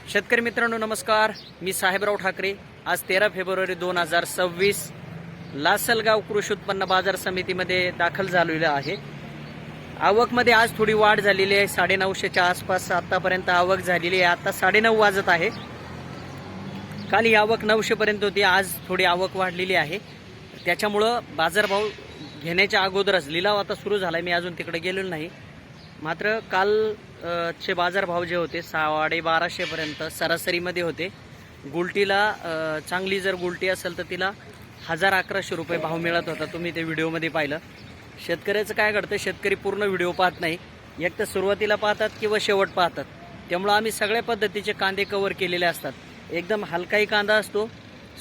शेतकरी मित्रांनो नमस्कार, मी साहेबराव ठाकरे। आज 13 फेब्रुवारी 2026 लासलगाव कृषी उत्पन्न बाजार समितीमध्ये दाखल झालेला आहे। आवकमध्ये आज थोडी वाढ झालेली आहे, 950च्या आसपास आतापर्यंत आवक झालेली आहे। आता 9:30 वाजत आहे। काल ही आवक 900 पर्यंत होती, आज थोडी आवक वाढलेली आहे। त्याच्यामुळे बाजारभाव घेण्याच्या अगोदरच लिलाव आता सुरू झाला। मी अजून तिकडे गेलेलो नाही, मात्र काल चे बाजारभाव जे होते 1250 पर्यंत सरासरीमध्ये होते। गुलटीला चांगली जर गुलटी असेल तर तिला 1100 रुपये भाव मिळत होता। तुम्ही ते व्हिडिओमध्ये पाहिलं। शेतकऱ्याचं काय घडतं, शेतकरी पूर्ण व्हिडिओ पाहत नाही, एक तर सुरुवातीला पाहतात किंवा शेवट पाहतात। त्यामुळे आम्ही सगळ्या पद्धतीचे कांदे कव्हर केलेले असतात। एकदम हलकाही कांदा असतो,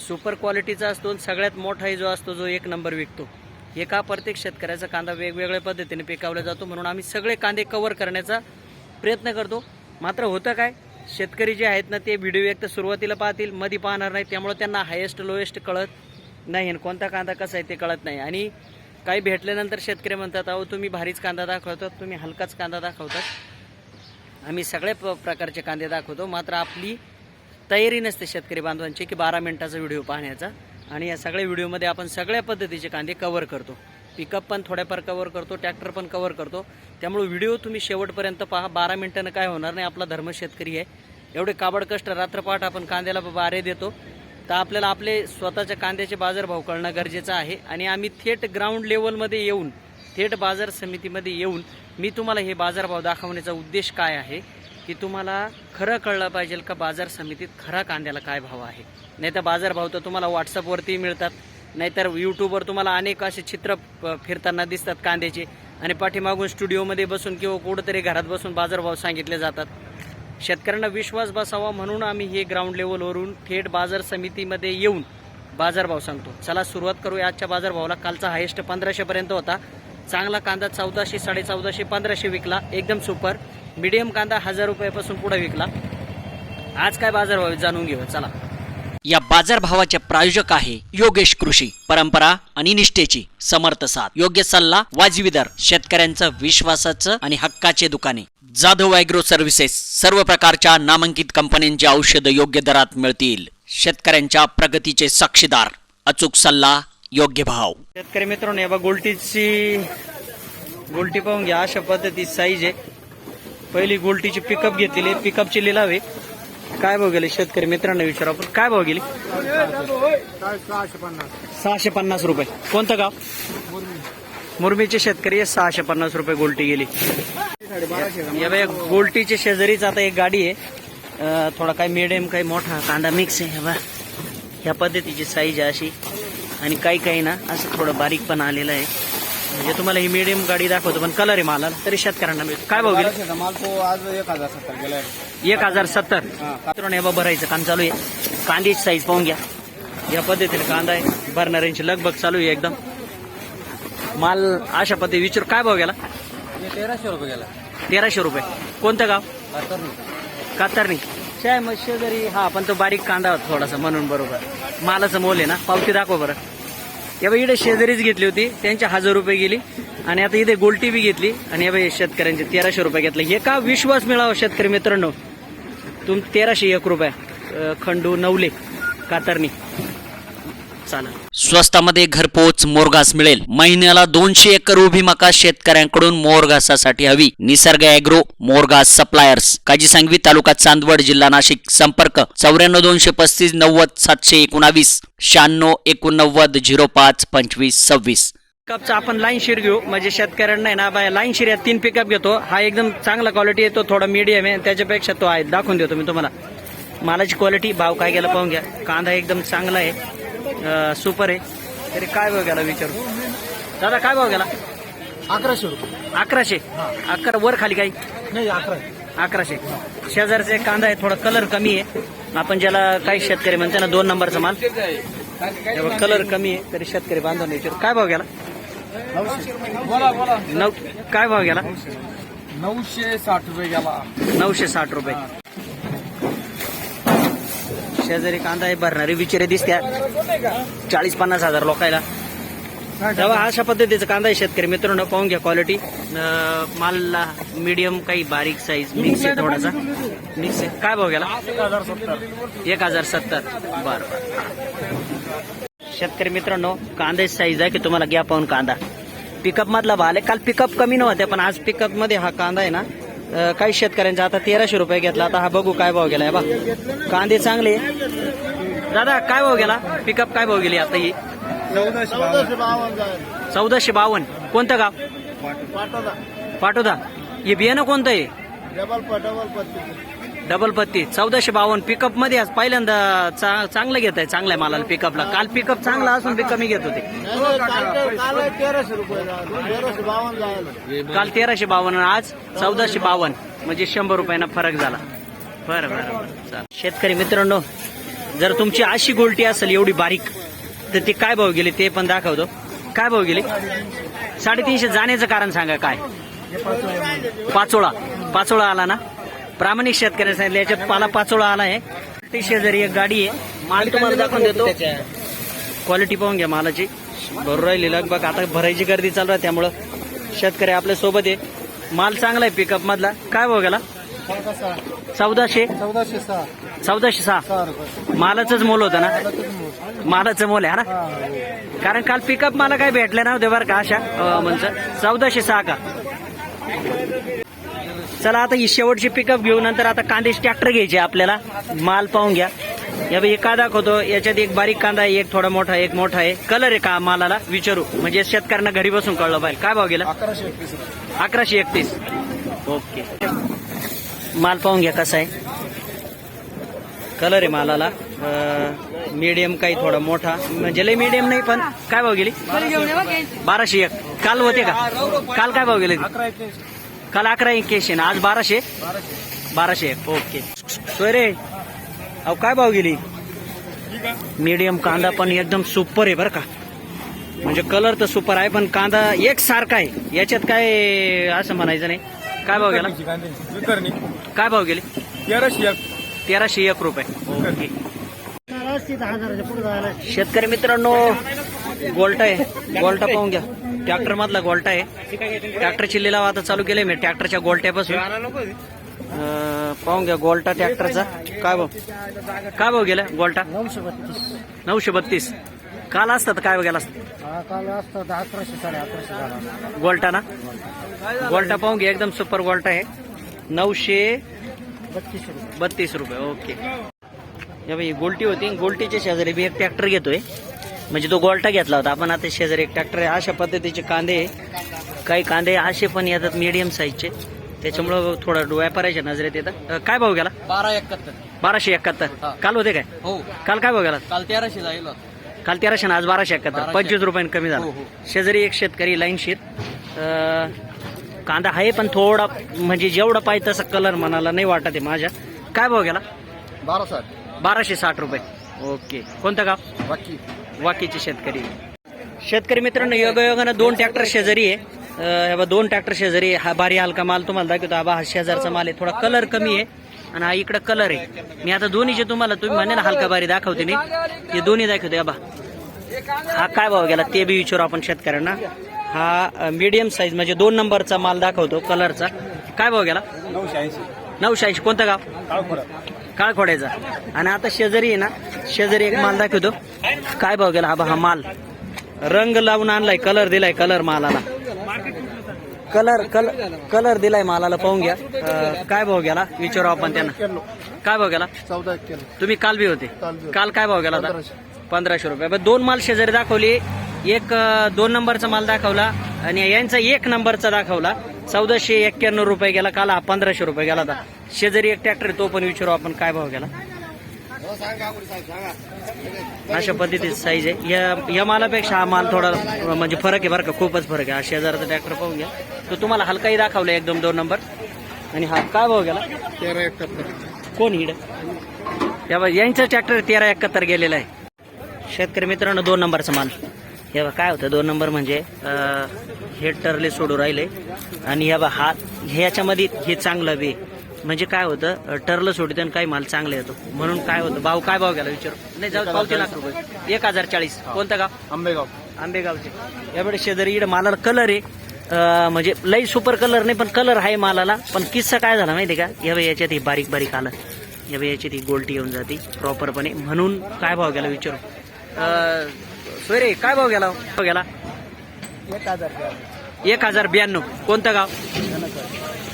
सुपर क्वालिटीचा असतो, सगळ्यात मोठाही जो असतो जो एक नंबर विकतो। एका प्रत्येक शेतकऱ्याचा कांदा वेगवेगळ्या पद्धतीने पिकवला जातो, म्हणून आम्ही सगळे कांदे कव्हर करण्याचा प्रयत्न करतो। मात्र होतं काय, शेतकरी जे आहेत ना ते व्हिडिओ एक तर सुरुवातीला पाहतील, मध्ये पाहणार नाही, त्यामुळे त्यांना हायेस्ट लोएस्ट कळत नाही आणि कोणता कांदा कसा आहे ते कळत नाही। आणि काही भेटल्यानंतर शेतकरी म्हणतात, अहो तुम्ही भारीच कांदा दाखवतात, तुम्ही हलकाच कांदा दाखवतात। आम्ही सगळ्या प्रकारचे कांदे दाखवतो, मात्र आपली तयारी नसते शेतकरी बांधवांची की 12 मिनिटाचा व्हिडिओ पाहण्याचा। आणि या सगळ्या व्हिडिओमध्ये आपण सगळ्या पद्धतीचे कांदे कव्हर करतो। पिकअप पण थोड्याफार कव्हर करतो, ट्रॅक्टर पण कव्हर करतो। त्यामुळे व्हिडिओ तुम्ही शेवटपर्यंत पहा। 12 मिनिटांना काय होणार नाही, आपला धर्म शेतकरी आहे। एवढे काबड कष्ट रात्रपाठ आपण कांद्याला बारे देतो, तर आपल्याला आपले स्वतःच्या कांद्याचे बाजारभाव कळणं गरजेचं आहे। आणि आम्ही थेट ग्राउंड लेवलमध्ये येऊन, थेट बाजार समितीमध्ये येऊन मी तुम्हाला हे बाजारभाव दाखवण्याचा उद्देश काय आहे की तुम्हाला खरं कळलं पाहिजे का बाजार समितीत खरा कांद्याला काय भाव आहे। नाही तर बाजारभाव तर तुम्हाला व्हॉट्सअपवरती मिळतात, नाहीतर यूट्यूबवर तुम्हाला अनेक असे चित्र फिरताना दिसतात कांद्याचे, आणि पाठीमागून स्टुडिओमध्ये बसून किंवा कुठंतरी घरात बसून बाजारभाव सांगितले जातात। शेतकऱ्यांना विश्वास बसावा म्हणून आम्ही हे ग्राउंड लेवलवरून थेट बाजार समितीमध्ये येऊन बाजारभाव सांगतो। चला सुरुवात करूया आजच्या बाजारभावाला। कालचा हायेस्ट 1500 पर्यंत होता। चांगला कांदा 1400, 1450, 1500 विकला। एकदम सुपर मीडियम कांदा 1000 रुपयापासून पुढे विकला। आज काय बाजारभाव जाणून घेऊ चला। या बाजारभावाचे प्रायोजक आहे योगेश कृषी, परंपरा आणि निष्ठेची समर्थ साथ। योग्य सल्ला, वाजवी दर, शेतकऱ्यांचं विश्वासाचं आणि हक्काचे दुकाने। जाधव ॲग्रो सर्व्हिसेस, सर्व प्रकारच्या नामांकित कंपन्यांची औषध योग्य दरात मिळतील। शेतकऱ्यांच्या प्रगतीचे साक्षीदार, अचूक सल्ला, योग्य भाव। शेतकरी मित्रांनो, या गोल्टी पाहून घ्या, अशा पद्धती साईज आहे। पहिली गोल्टीची पिकअप घेतलेली, पिकअपची लिलावे काय भाव गेले शेतकरी मित्रांनो विचारू आपण। काय भाव गेले? 650 रुपये। कोणतं गाव? मुरमीचे शेतकरी 650 रुपये गोल्टी गेली। या बाई गोल्टीच्या शेजारीच आता एक गाडी आहे, थोडा काही मिडियम काही मोठा कांदा मिक्स आहे। ह्या पद्धतीची साईज आहे अशी, आणि काही ना असं थोडं बारीक पण आलेलं आहे। म्हणजे तुम्हाला ही मीडियम गाडी दाखवतो, पण कलर आहे मालाला तरी शेतकऱ्यांना मिळतो। काय भाव गेले? माल तो आज 1070 गेलाय। 1070 मित्रांनो, हे भरायचं काम चालू आहे। कांद्याची साईज पाहून घ्या, या पद्धतीने कांदा आहे। भरणाऱ्यांची लगबग चालू आहे एकदम। माल अशा पद्धती विचारू काय भाव गेला? 1300 रुपये गेला। 1300 रुपये। कोणतं गाव? कातरणी शेजारी। हा, पण तो बारीक कांदा होता थोडासा म्हणून बरोबर मालाचं मोल आहे ना। पावती दाखव बरं। या इकडे शेजारीच घेतली होती, त्यांच्या 1000 रुपये गेली, आणि आता इथे गोल्टी बी घेतली, आणि या शेतकऱ्यांचे 1300 रुपये घेतले। हे का विश्वास मिळावा शेतकरी मित्रांनो, 1301 रुपये खंडू नवले कातरणी। चालेल, स्वस्तामध्ये घरपोच मोरघास मिळेल। महिन्याला 200 एकर उभी मका शेतकऱ्यांकडून मोरघासासाठी हवी। निसर्ग ॲग्रो मोरघास सप्लायर्स, काजी सांगवी, तालुका चांदवड, जिल्हा नाशिक। संपर्क 94 235 90 719, 96 89 05 25 26। पिकअपचा आपण लाईन शीर घेऊ, म्हणजे शेतकऱ्यांना आहे ना बाय लाईन शीर या 3 पिकअप घेतो। हा एकदम चांगला क्वालिटी आहे, तो थोडा मीडियम आहे, त्याच्यापेक्षा तो आहे दाखवून देतो मी तुम्हाला। मालाची क्वालिटी, भाव काय गेला पाहून घ्या। कांदा एकदम चांगला आहे, सुपर आहे। तरी काय भाव गेला विचारू दादा? काय भाव गेला? 1100 रुपये। 1100? 11 वर खाली काही नाही, 1100। शेजारचा एक कांदा आहे, थोडा कलर कमी आहे। आपण ज्याला काही शेतकरी म्हणते ना 2 नंबरचा माल, कलर कमी आहे, तरी शेतकरी बांधवांना विचारू काय भाव गेला? 900। काय भाव गेला? 960 रुपये गेला। 960 रुपये। शेजारी कांदा आहे, भरणारे विचारे दिसत्या 40-50 हजार लोकायला। तेव्हा अशा पद्धतीचा कांदा आहे शेतकरी मित्रांनो, पाहून घ्या क्वालिटी. मालला मीडियम काही बारीक साईज मिक्स आहे, थोडासा मिक्स आहे. काय भाव गेला? 1070. बरं. शेतकरी मित्रांनो, कांद्याची साईज आहे की तुम्हाला घ्या पाहून कांदा. पिकअप मधला भाल आहे. काल पिकअप कमी नव्हते, पण आज पिकअप मध्ये हा कांदा आहे ना, काही शेतकऱ्यांचा आता 1300 रुपये घेतला. आता हा बघू काय भाव गेलाय बा. कांदे चांगले. दादा काय भाव गेला? पिकअप काय भाव गेली आता ही? 1452. कोणतं गाव? पाटोदा. हे बियाणं कोणतं आहे? डबल पत्ती. 1452. पिकअप मध्ये आज पहिल्यांदा चांगलं घेत आहे. चांगल्या मालाला पिकअपला. काल पिकअप चांगला असून बी कमी घेत होते. काल 1352 आज 1452, म्हणजे 100 रुपयांना फरक झाला. बरं बरं बरं. चालेल. शेतकरी मित्रांनो, जर तुमची अशी गोलटी असेल एवढी बारीक, तर ती काय भाव गेली ते पण दाखवतो. काय भाव गेली? 350. जाण्याचं कारण सांगा काय? पाचोळा आला ना. प्रामाणिक शेतकऱ्यांनी सांगितलं याच्यात पाचोळा आला आहे. ते शेजारी एक गाडी आहे. माल तुम्हाला दाखवून देतो. क्वालिटी पाहून घ्या मालाची. भरून राहिली लगभग. आता भरायची गर्दी चालू आहे, त्यामुळं शेतकरी आपल्या सोबत आहे. माल चांगला आहे पिकअप मधला. काय भाव गेला? 1406. मालाचंच मोल होतं ना. मालाचं मोल आहे ना. कारण काल पिकअप मला काय भेटलं नव्हते बरं का. अशा म्हणजे 1406 का. चला आता ही शेवटची पिकअप घेऊ. नंतर आता कांद्याचे ट्रॅक्टर घ्यायचे आपल्याला. माल पाहून घ्या. या बाई का दाखवतो. याच्यात एक बारीक कांदा आहे, एक थोडा मोठा, एक मोठा आहे. कलर आहे का मालाला विचारू, म्हणजे शेतकऱ्यांना घरी बसून कळलं पाहिजे. काय भाव गेला? 1131. ओके. माल पाहून घ्या कसा आहे. कलर आहे मालाला. मीडियम काही थोडा मोठा, म्हणजे लय मीडियम नाही, पण काय भाव गेली? 1201. काल होते का? काल काय भाव गेले? काल 1181. आज 1201. ओके. सोयरे अहो काय भाव गेली? मीडियम कांदा पण एकदम सुपर आहे बरं का. म्हणजे कलर तर सुपर आहे, पण कांदा एक सारखा आहे. याच्यात काय असं म्हणायचं नाही. काय भाव गेला? काय भाव गेले? 1301 रुपये. ओके. शेतकरी मित्रांनो, गोल्टा आहे. गोल्टा पाहून घ्या. ट्रॅक्टर मधला गोल्टा आहे. ट्रॅक्टरची लिलाव आता चालू केले मी ट्रॅक्टरच्या गोल्ट्यापासून. पाहून घ्या गोल्टा ट्रॅक्टरचा. काय भाव गेला गोल्टा? 932. काल असतात काय गेला असतात? गोल्टा ना. गोल्टा पाहून घ्या. एकदम सुपर गोल्टा आहे. 932 रुपये. ओके. या बाई गोल्टी होती. गोल्टीच्या शेजारी बी एक ट्रॅक्टर घेतोय, म्हणजे तो गोल्टा घेतला होता आपण. आता शेजारी एक ट्रॅक्टर आहे. अशा पद्धतीचे कांदे. काही कांदे असे पण येतात मीडियम साईजचे, त्याच्यामुळं थोडं व्यापाराच्या नजरेत येतात. काय भाव गेला? 1271. काल होते काय? हो. काल काय भाव गेला? काल 1300 जाईल. काल 1300 आज 1271. 25 रुपयांनी कमी झाला. शेजारी एक शेतकरी लाईनशीर. कांदा आहे पण थोडा, म्हणजे जेवढा पाहिजे तसा कलर मनाला नाही वाटत आहे माझ्या. काय भाव गेला? 1260 रुपये. ओके. कोणतं गाव? वाकीचे शेतकरी मित्रांनो, योगायोगानं 2 ट्रॅक्टर शेजारी आहे. 2 ट्रॅक्टर शेजारी. हा भारी हलका माल तुम्हाला दाखवतो. हा शेजारचा माल आहे. थोडा कलर कमी आहे आणि हा इकडे कलर आहे. मी आता दोन्हीचे तुम्हाला, तुम्ही म्हणे ना हलका भारी दाखवते नाही, ते दोन्ही दाखवते. हा काय भाव गेला ते बी विचारू आपण शेतकऱ्यांना. हा मीडियम साईज, म्हणजे 2 नंबरचा माल दाखवतो कलरचा. काय भाव गेला? 980. कोणतं गाव? काळखोड्याचा. आणि आता शेजारी आहे ना, शेजारी एक माल दाखवतो. काय भाव गेला? हा माल रंग लावून आणलाय, कलर दिलाय. कलर मालाला कलर दिलाय मालाला. पाहून घ्या. काय भाव गेला विचारू आपण त्यांना. काय भाव गेला? 14. तुम्ही काल बी होते. काल काय भाव गेला? 1500 रुपये. 2 माल शेजारी दाखवली. एक 2 नंबरचा माल दाखवला आणि यांचा 1 नंबरचा दाखवला. 1491 रुपये गेला. काल हा 1500 रुपये गेला. होता शेजारी एक ट्रॅक्टर, तो पण विचारू आपण काय भाव गेला. अशा पद्धतीची साईज आहे. या मालापेक्षा हा माल थोडा म्हणजे फरक आहे बरं का, खूपच फरक आहे. हा शेजारचा ट्रॅक्टर पाहून घ्या. तो तुम्हाला हलकाही दाखवला एकदम 2 नंबर. आणि हा काय भाव गेला? 1371. कोण हिड? यांचा ट्रॅक्टर 1371 गेलेला आहे. शेतकरी मित्रांनो, 2 नंबरचा माल. हे काय होतं 2 नंबर म्हणजे हे टरले सोडू राहिले. आणि ह्याच्यामध्ये हे चांगलं बी, म्हणजे काय होतं टरलं सोडतं आणि काही माल चांगला येतो. म्हणून काय होतं भाव? काय भाव गेला विचारू? नाही जाऊ. 5 लाख रुपये. 1040. कोणतं गाव? आंबेगाव. आंबेगावचे. याकडे शेजारी इकडे मालाला कलर आहे, म्हणजे लई सुपर कलर नाही पण कलर आहे मालाला. पण किस्सा काय झाला माहिती का, या बाई याच्यात ही बारीक बारीक आलं, या बाई याच्यात ही गोल्टी येऊन जाते प्रॉपरपणे. म्हणून काय भाव गेला विचारू. सोयरे काय भाव गेला? 1092. कोणतं गाव?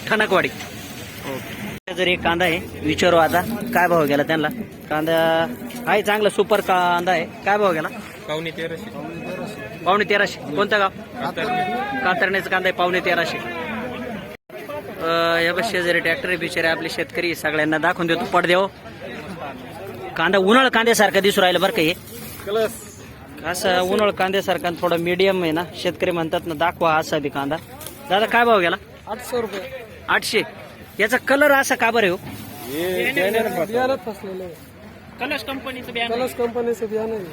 ठणकवाडी. ओके. जर एक कांदा आहे विचारू आता काय भाव गेला त्यांना. कांदा आहे चांगला सुपर कांदा आहे. काय भाव गेला? 1350. कोणतं गाव? कातरण्याचा कांदा आहे 1350. या बस शेजारी ट्रॅक्टर आहे बिचारे आपले शेतकरी. सगळ्यांना दाखवून देतो पडद्यावर. कांदा उन्हाळ कांद्यासारखा दिसू राहिला बरं का. हे असं उन्हाळ कांद्यासारखा थोडा मीडियम आहे ना. शेतकरी म्हणतात ना दाखवा असा बी कांदा. दादा काय भाव गेला? 800 रुपये. 800. याचा कलर असा का बरं हो? कलश कंपनीचं बियाणं आहे.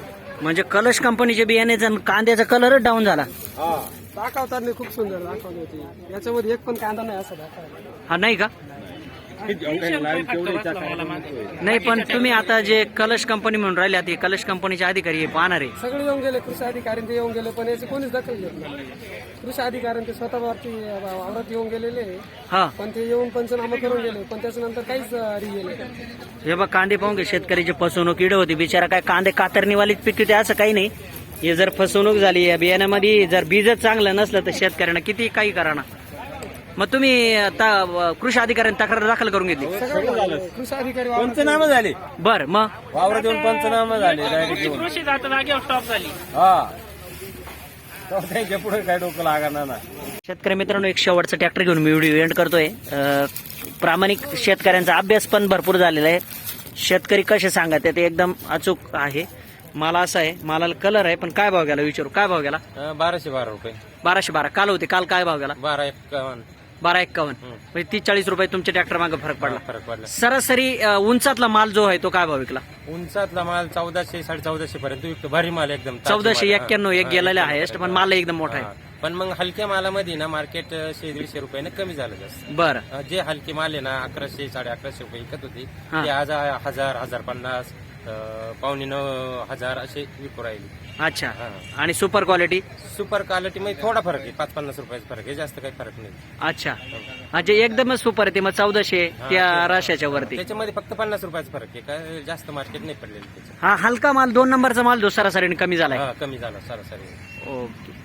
म्हणजे कलश कंपनीचे बियाण्याचा कांद्याचा कलरच डाऊन झाला. दाखवताना खूप सुंदर दाखवली होती. याच्यामध्ये एक पण कांदा नाही असं दाखवला. हा नाही का? नाही पण तुम्ही आता जे कलश कंपनी म्हणून राहिले ते कलश कंपनीचे अधिकारी हे पाहणार आहे. सगळे येऊन गेले, कृषी अधिकारी ते येऊन गेले, पण याची कोणीच दखल घेत नाही. कृषी अधिकारी ते स्वतःवरती वावरात येऊन गेलेले, हा पण ते येऊन पंचनामा करून गेले, पण त्याच्यानंतर काहीच गेले. हे बघ कांदे पाहून घे. शेतकऱ्याची फसवणूक इड होती. बिचारा काय कांदे कातरणीवालीच पिकते असं काही नाही. हे जर फसवणूक झाली या बियाण्यामध्ये, जर बीजच चांगलं नसलं तर शेतकऱ्यांना किती काही करा ना. मग तुम्ही आता कृषी अधिकाऱ्यांनी तक्रार दाखल करून घेतली. कृषी अधिकारी पंचनामा झाले. बर मग वावरात येऊन पंचनामा झाले डायरेक्ट येऊन. कृषी जागेवर स्टॉप झाली. हा त्यांच्या पुढे काय डोकं लागणार ना. शेतकरी मित्रांनो, एक शेवटचा ट्रॅक्टर घेऊन मी व्हिडिओ एंड करतोय. प्रामाणिक शेतकऱ्यांचा अभ्यास पण भरपूर झालेला आहे. शेतकरी कसे सांगत ते एकदम अचूक आहे. माला असा आहे, मालाला कलर आहे. पण काय भाव गेला विचारू. काय भाव गेला? 1212 रुपये. 1212. काल होते, काल काय भाव गेला? 1251. 1251. म्हणजे 30-40 रुपये तुमच्या ट्रॅक्टर मागे फरक पडला. फरक पडला. सरासरी उंचातला माल जो आहे तो काय भाव विकला? उंचातला माल 1400-1450 पर्यंत विकतो. भारी माल एकदम 1491 एक गेलेला आहे पण माल एकदम मोठा आहे. पण मग हलक्या मालामध्ये ना मार्केट 100-150 रुपयाने कमी झालं जास्त. बरं. जे हलके माल आहे ना 1100-1150 रुपये विकत होते हा. ते आज 1000-1050, 8,500-9,000 असे विकू राहिले. अच्छा. हा. आणि सुपर क्वालिटी? सुपर क्वालिटी मध्ये थोडा फरक आहे, 5-50 रुपयाचा फरक आहे, जास्त काही फरक नाही. अच्छा. म्हणजे एकदमच सुपर आहे ते मग 1400 त्या राशाच्या वरती. त्याच्यामध्ये फक्त 50 रुपयाचा फरक आहे, काय जास्त मार्केट नाही पडलेलं त्याचं. हा हलका माल 2 नंबरचा माल जो सरासरीने कमी झालाय. हा, कमी झाला सरासरी. ओके.